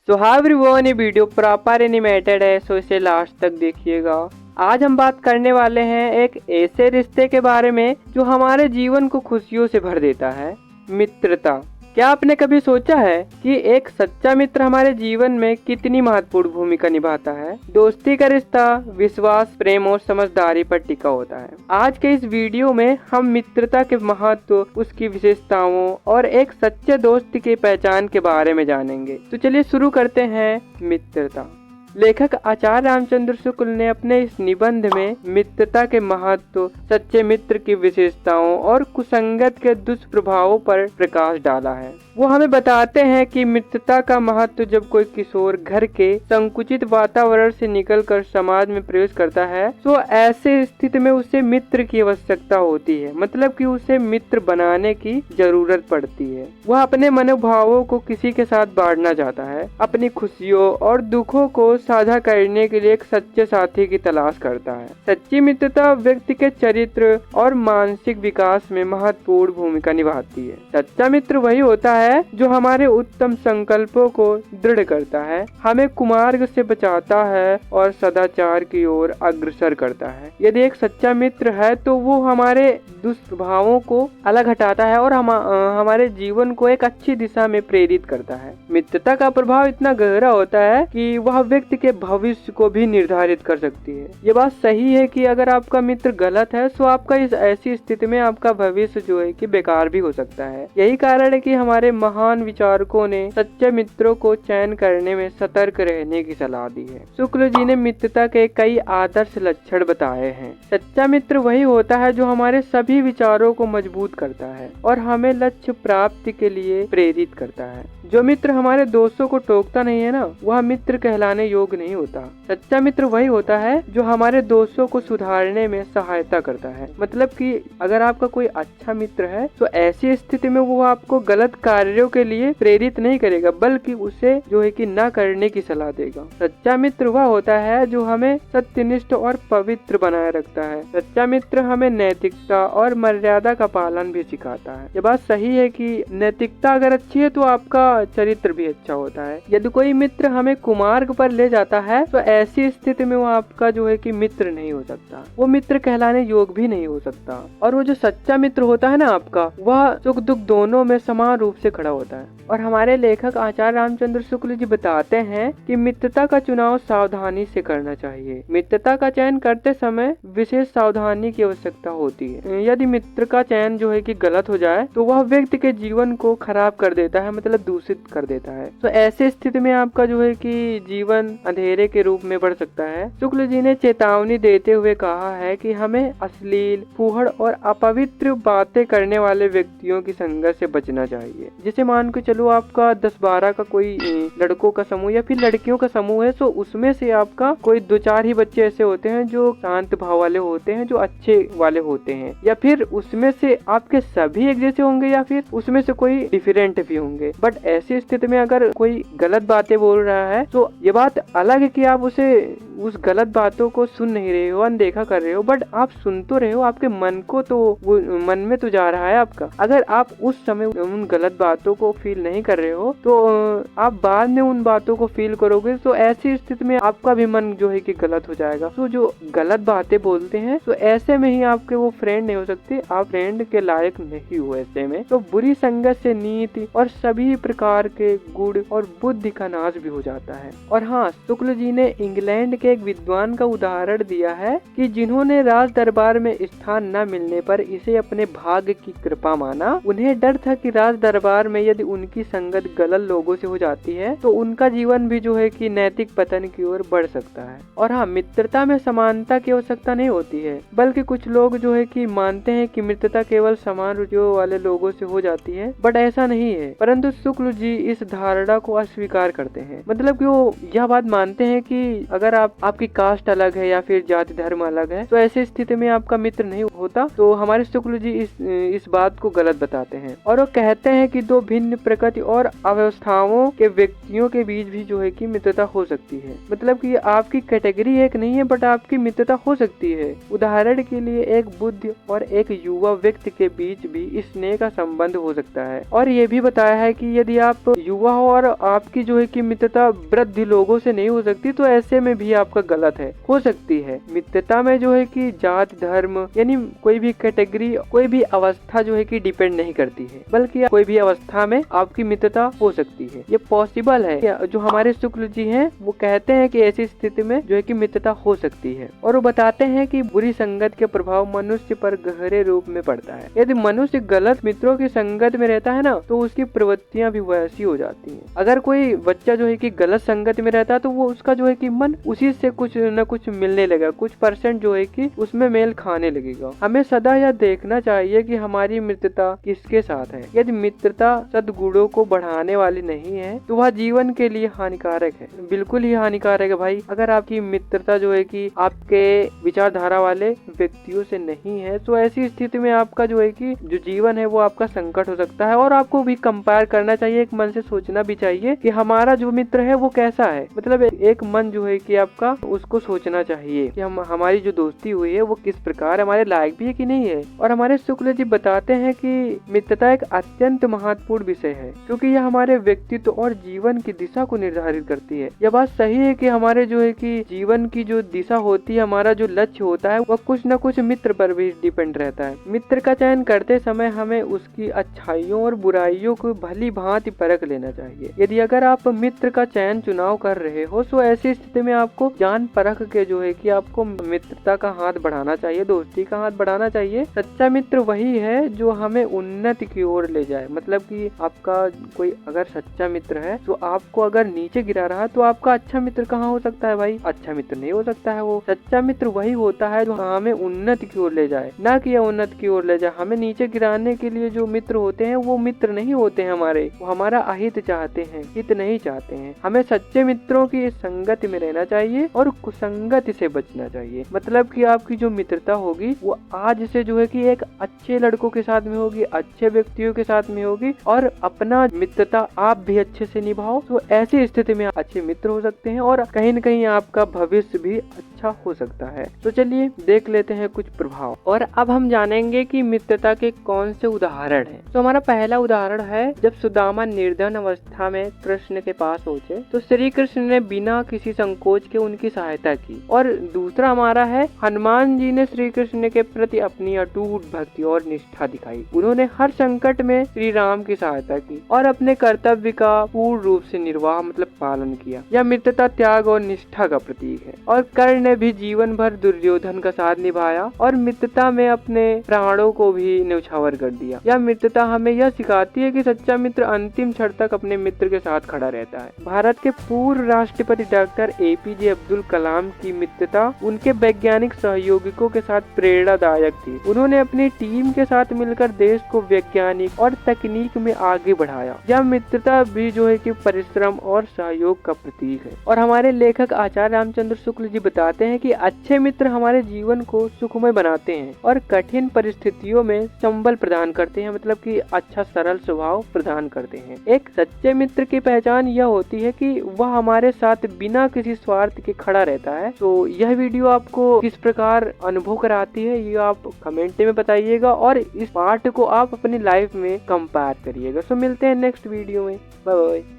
तो hi everyone, ये video proper animated है, सो इसे लास्ट तक देखिएगा। आज हम बात करने वाले हैं एक ऐसे रिश्ते के बारे में जो हमारे जीवन को खुशियों से भर देता है, मित्रता। क्या आपने कभी सोचा है कि एक सच्चा मित्र हमारे जीवन में कितनी महत्वपूर्ण भूमिका निभाता है? दोस्ती का रिश्ता विश्वास, प्रेम और समझदारी पर टिका होता है। आज के इस वीडियो में हम मित्रता के महत्व, उसकी विशेषताओं और एक सच्चे दोस्त की पहचान के बारे में जानेंगे। तो चलिए शुरू करते हैं। मित्रता। लेखक आचार्य रामचंद्र शुक्ल ने अपने इस निबंध में मित्रता के महत्व, सच्चे मित्र की विशेषताओं और कुसंगत के दुष्प्रभावों पर प्रकाश डाला है। वो हमें बताते हैं कि मित्रता का महत्व जब कोई किशोर घर के संकुचित वातावरण से निकलकर समाज में प्रवेश करता है तो ऐसे स्थिति में उसे मित्र की आवश्यकता होती है, मतलब कि उसे मित्र बनाने की जरूरत पड़ती है। वह अपने मनोभावों को किसी के साथ बांटना चाहता है, अपनी खुशियों और दुखों को साझा करने के लिए एक सच्चे साथी की तलाश करता है। सच्ची मित्रता व्यक्ति के चरित्र और मानसिक विकास में महत्वपूर्ण भूमिका निभाती है। सच्चा मित्र वही होता है जो हमारे उत्तम संकल्पों को दृढ़ करता है, हमें कुमार्ग से बचाता है और सदाचार की ओर अग्रसर करता है। यदि एक सच्चा मित्र है तो वो हमारे दुष्प्रभावों को अलग हटाता है और हमारे जीवन को एक अच्छी दिशा में प्रेरित करता है। मित्रता का प्रभाव इतना गहरा होता है कि वह व्यक्ति के भविष्य को भी निर्धारित कर सकती है। ये बात सही है कि अगर आपका मित्र गलत है तो आपका इस ऐसी स्थिति में आपका भविष्य जो है कि बेकार भी हो सकता है। यही कारण है कि हमारे महान विचारकों ने सच्चे मित्रों को चयन करने में सतर्क रहने की सलाह दी है। शुक्ल जी ने मित्रता के कई आदर्श लक्षण बताए हैं। सच्चा मित्र वही होता है जो हमारे सभी विचारों को मजबूत करता है और हमें लक्ष्य प्राप्ति के लिए प्रेरित करता है। जो मित्र हमारे दोस्तों को टोकता नहीं है ना, वह मित्र कहलाने योग्य नहीं होता। सच्चा मित्र वही होता है जो हमारे दोस्तों को सुधारने में सहायता करता है। मतलब कि अगर आपका कोई अच्छा मित्र है तो ऐसी स्थिति में वो आपको गलत कार्यों के लिए प्रेरित नहीं करेगा, बल्कि उसे जो है कि न करने की सलाह देगा। सच्चा मित्र वह होता है जो हमें सत्यनिष्ठ और पवित्र बनाए रखता है। सच्चा मित्र हमें नैतिकता और मर्यादा का पालन भी सिखाता है। ये बात सही है कि नैतिकता अगर अच्छी है तो आपका चरित्र भी अच्छा होता है। यदि कोई मित्र हमें कुमार्ग पर ले जाता है तो ऐसी स्थिति में वो आपका जो है कि मित्र नहीं हो सकता, वो मित्र कहलाने योग्य भी नहीं हो सकता। और वो जो सच्चा मित्र होता है ना आपका, वह सुख दुख दोनों में समान रूप से खड़ा होता है। और हमारे लेखक आचार्य रामचंद्र शुक्ल जी बताते हैं कि मित्रता का चुनाव सावधानी से करना चाहिए। मित्रता का चयन करते समय विशेष सावधानी की आवश्यकता होती है। यदि मित्र का चयन जो है कि गलत हो जाए तो वह व्यक्ति के जीवन को खराब कर देता है, मतलब दूषित कर देता है। तो ऐसे स्थिति में आपका जो है कि जीवन अंधेरे के रूप में बढ़ सकता है। शुक्ल जी ने चेतावनी देते हुए कहा है कि हमें अश्लील, फूहड़ और अपवित्र बातें करने वाले व्यक्तियों की संगत से बचना चाहिए। जैसे मान के चलो आपका 10-12 का कोई लड़कों का समूह या फिर लड़कियों का समूह है, तो उसमें से आपका कोई 2-4 ही बच्चे ऐसे होते हैं जो शांत भाव वाले होते हैं, जो अच्छे वाले होते हैं, या फिर उसमें से आपके सभी एक जैसे होंगे या फिर उसमें से कोई डिफरेंट भी होंगे। बट ऐसी स्थिति में अगर कोई गलत बातें बोल रहा है तो ये बात अलग है कि आप उस गलत बातों को सुन नहीं रहे हो, अनदेखा कर रहे हो, बट आप सुन तो रहे हो, आपके मन को तो वो मन में तो जा रहा है आपका। अगर आप उस समय उन गलत बातों को फील नहीं कर रहे हो तो आप बाद में उन बातों को फील करोगे, तो ऐसी स्थिति में आपका भी मन जो है कि गलत हो जाएगा। तो जो गलत बातें बोलते हैं तो ऐसे में ही आपके वो फ्रेंड नहीं हो सकते, आप फ्रेंड के लायक नहीं हो। ऐसे में तो बुरी संगत से नीति और सभी प्रकार के गुण और बुद्धि का नाश भी हो जाता है। और हाँ, शुक्ल जी ने इंग्लैंड के एक विद्वान का उदाहरण दिया है कि जिन्होंने राज दरबार में स्थान न मिलने पर इसे अपने भाग्य की कृपा माना। उन्हें डर था कि राज दरबार में यदि उनकी संगत गलत लोगों से हो जाती है तो उनका जीवन भी जो है कि नैतिक पतन की ओर बढ़ सकता है। और हाँ, मित्रता में समानता की आवश्यकता नहीं होती है, बल्कि कुछ लोग जो है कि मानते हैं कि मित्रता केवल समान रुचियों वाले लोगों से हो जाती है, बट ऐसा नहीं है। परंतु शुक्ल जी इस धारणा को अस्वीकार करते हैं। मतलब कि वो यह बात मानते हैं कि अगर आप आपकी कास्ट अलग है या फिर जाति धर्म अलग है, तो ऐसी स्थिति में आपका मित्र नहीं होता। तो हमारे शुक्ल जी इस बात को गलत बताते हैं और वो कहते हैं कि दो भिन्न प्रकृति और अवस्थाओं के व्यक्तियों के बीच भी जो है कि मित्रता हो सकती है। मतलब कि आपकी कैटेगरी एक नहीं है, बट आपकी मित्रता हो सकती है। उदाहरण के लिए एक बुद्ध और एक युवा व्यक्ति के बीच भी स्नेह का संबंध हो सकता है। और ये भी बताया है कि यदि आप युवा हो और आपकी जो है कि मित्रता वृद्ध लोगों से नहीं हो सकती, तो ऐसे में भी आपका गलत है। हो सकती है मित्रता में जो है कि जात धर्म यानी कोई भी कैटेगरी कोई भी अवस्था जो है कि डिपेंड नहीं करती है, बल्कि कोई भी अवस्था में आपकी मित्रता हो सकती है। ये पॉसिबल है। जो हमारे शुक्ल जी हैं वो कहते हैं कि ऐसी स्थिति में जो है कि मित्रता हो सकती है। और वो बताते हैं कि बुरी संगत के प्रभाव मनुष्य पर गहरे रूप में पड़ता है। यदि मनुष्य गलत मित्रों की संगत में रहता है ना, तो उसकी प्रवृत्तियां भी वैसी हो जाती हैं। अगर कोई बच्चा जो है कि गलत संगत में रहता है, तो वो उसका जो है कि मन उसी से कुछ न कुछ मिलने लगेगा, कुछ परसेंट जो है कि उसमें मेल खाने लगेगा। हमें सदा यह देखना चाहिए कि हमारी मित्रता किसके साथ है। यदि मित्रता सद्गुणों को बढ़ाने वाली नहीं है, तो वह जीवन के लिए हानिकारक है, बिल्कुल ही हानिकारक है भाई। अगर आपकी मित्रता जो है कि आपके विचारधारा वाले व्यक्तियों से नहीं है, तो ऐसी स्थिति में आपका जो है कि जो जीवन है वो आपका संकट हो सकता है। और आपको भी कंपेयर करना चाहिए, एक मन से सोचना भी चाहिए कि हमारा जो मित्र है वो कैसा है। मतलब एक मन जो है कि आपका उसको सोचना चाहिए कि हमारी जो दोस्ती हुई है वो किस प्रकार हमारे लायक भी है कि नहीं है। और हमारे शुक्ल जी बताते हैं कि मित्रता एक अत्यंत महत्वपूर्ण विषय है, क्योंकि यह हमारे व्यक्तित्व और जीवन की दिशा को निर्धारित करती है। यह बात सही है कि हमारे जो है कि जीवन की जो दिशा होती है, हमारा जो लक्ष्य होता है, वह कुछ न कुछ मित्र पर भी डिपेंड रहता है। मित्र का चयन करते समय हमें उसकी अच्छाइयों और बुराइयों को भली भांति परख लेना चाहिए। यदि अगर आप मित्र का चुनाव कर रहे हो, तो ऐसी स्थिति में आपको जान परख के जो है कि आपको मित्रता का हाथ बढ़ाना चाहिए, दोस्ती का हाथ बढ़ाना चाहिए। सच्चा मित्र वही है जो हमें उन्नति की ओर ले जाए। मतलब कि आपका कोई अगर सच्चा मित्र है, तो आपको अगर नीचे गिरा रहा है, तो आपका अच्छा मित्र कहाँ हो सकता है भाई? अच्छा मित्र नहीं हो सकता है। वो सच्चा मित्र वही होता है जो हमें उन्नति की ओर ले जाए, ना कि उन्नति की ओर ले जाए। हमें नीचे गिराने के लिए जो मित्र होते हैं वो मित्र नहीं होते हैं हमारे, वो हमारा अहित चाहते हैं, हित नहीं चाहते हैं। हमें सच्चे मित्रों की संगति में रहना चाहिए और कुसंगति से बचना चाहिए। मतलब कि आपकी जो मित्रता होगी वो आज से जो है कि एक अच्छे लड़कों के साथ में होगी, अच्छे व्यक्तियों के साथ में होगी, और अपना मित्रता आप भी अच्छे से निभाओ, तो ऐसी स्थिति में अच्छे मित्र हो सकते हैं और कहीं न कहीं आपका भविष्य भी अच्छा हो सकता है। तो चलिए देख लेते हैं कुछ प्रभाव। और अब हम जानेंगे कि मित्रता के कौन से उदाहरण हैं। तो हमारा पहला उदाहरण है, जब सुदामा निर्धन अवस्था में कृष्ण के पास पहुंचे, तो श्री कृष्ण ने बिना किसी संकोच के उनकी सहायता की। और दूसरा हमारा है, हनुमान जी ने श्री कृष्ण के प्रति अपनी अटूट भक्ति और निष्ठा दिखाई। उन्होंने हर संकट में श्री राम की सहायता की और अपने कर्तव्य का पूर्ण रूप से निर्वाह मतलब पालन किया। यह मित्रता त्याग और निष्ठा का प्रतीक है। और कर्ण ने भी जीवन भर दुर्योधन का साथ निभाया और मित्रता में अपने प्राणों को भी न्यौछावर कर दिया। यह मित्रता हमें यह सिखाती है कि सच्चा मित्र अंतिम क्षण तक अपने मित्र के साथ खड़ा रहता है। भारत के पूर्व राष्ट्रपति डॉक्टर APJ अब्दुल कलाम की मित्रता उनके वैज्ञानिक सहयोगियों के साथ प्रेरणादायक थी। उन्होंने अपनी टीम के साथ मिलकर देश को वैज्ञानिक और तकनीक में आगे बढ़ाया। यह मित्रता भी जो है कि परिश्रम और सहयोग का प्रतीक है। और हमारे लेखक आचार्य रामचंद्र शुक्ल जी बताते हैं कि अच्छे मित्र हमारे जीवन को सुखमय बनाते हैं और कठिन परिस्थितियों में संबल प्रदान करते हैं। मतलब कि अच्छा सरल स्वभाव प्रदान करते हैं। एक सच्चे मित्र की पहचान यह होती है कि वह हमारे साथ बिना किसी स्वार्थ के खड़ा रहता है। तो यह वीडियो आपको किस प्रकार अनुभव कराती है, ये आप कमेंट में बताइएगा और इस पार्ट को आप अपनी लाइफ में कंपेयर करिएगा। सो मिलते हैं नेक्स्ट वीडियो में। Bye bye.